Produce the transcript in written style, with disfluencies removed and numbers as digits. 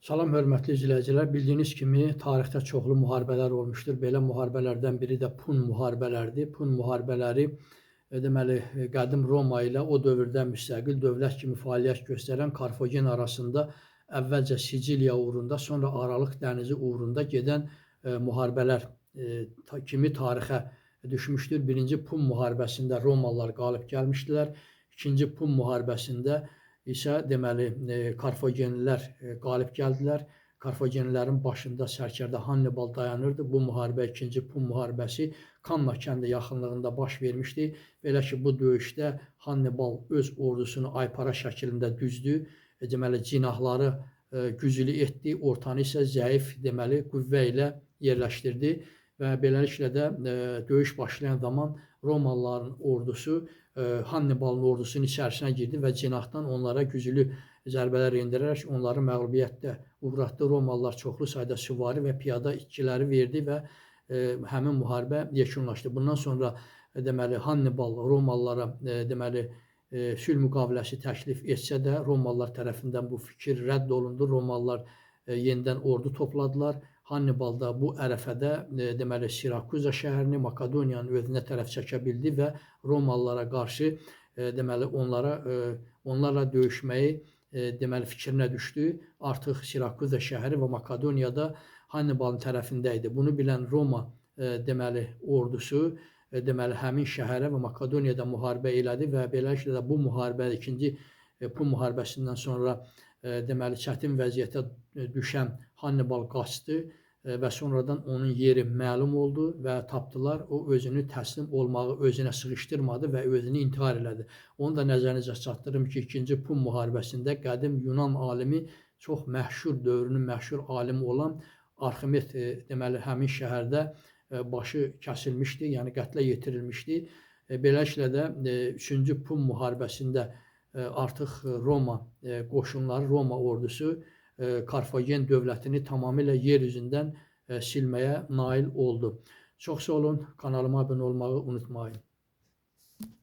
Salam, hörmətli izləyicilər. Bildiyiniz kimi, tarixdə çoxlu müharibələr olmuşdur. Belə müharibələrdən biri də Pun müharibələrdir. Pun müharibələri deməli, qədim Roma ilə o dövrdə müstəqil dövlət kimi fəaliyyət göstərən Karfagen arasında əvvəlcə Siciliya uğrunda, sonra Aralıq dənizi uğrunda gedən müharibələr kimi tarixə düşmüşdür. Birinci Pun müharibəsində Romalılar qalib gəlmişdilər. İkinci Pun müharibəsində isə deməli Karfagenlilər qalib gəldilər. Karfagenlilərin başında sərkərdə Hannibal dayanırdı. Bu müharibə, ikinci Pun müharibəsi Kanna kəndi yaxınlığında baş vermişdi. Belə ki, bu döyüşdə Hannibal öz ordusunu aypara şəklində düzdü. Deməli, cinahları güclü etdi, ortanı isə zəif deməli qüvvə ilə yerləşdirdi və beləliklə də döyüş başlayan zaman Romalıların ordusu Hannibalın ordusunun içərisinə girdi və cinahdan onlara güclü zərbələr endirərək onları məğlubiyyətə uğratdı. Romalılar çoxlu sayda süvari və piyada itkiləri verdi və həmin müharibə yekunlaşdı. Bundan sonra deməli Hannibal Romalılara deməli sülh müqaviləsi təklif etsə də Romalılar tərəfindən bu fikir rədd olundu. Romalılar yenidən ordu topladılar. Hannibal da bu ərəfədə deməli Sirakuza şəhərini, Makedoniyanın özünə tərəf çəkə bildi və Romalılara qarşı deməli onlarla döyüşməyi deməli fikrinə düşdü. Artıq Sirakuza şəhəri və Makedoniyada Hannibalın tərəfində idi. Bunu bilən Roma deməli ordusu deməli həmin şəhərə və Makedoniyada müharibə elədi və beləliklə də bu müharibə ikinci Pun müharibəsindən sonra deməli çətin vəziyyətə düşən Hannibal qaçdı və sonradan onun yeri məlum oldu və tapdılar. O özünü təslim olmağı özünə sığışdırmadı və özünü intihar elədi. Onu da nəzərinizə çatdırım ki, ikinci Pun müharibəsində qədim Yunan alimi, çox məşhur, dövrünün məşhur alimi olan Arximet deməli həmin şəhərdə başı kəsilmişdi, yəni qətlə yetirilmişdi. Beləliklə də 3-cü Pun müharibəsində artıq Roma qoşunları, Roma ordusu Karfagen dövlətini tamamilə yer üzündən silməyə nail oldu. Çox sağ olun, kanalıma abunə olmağı unutmayın.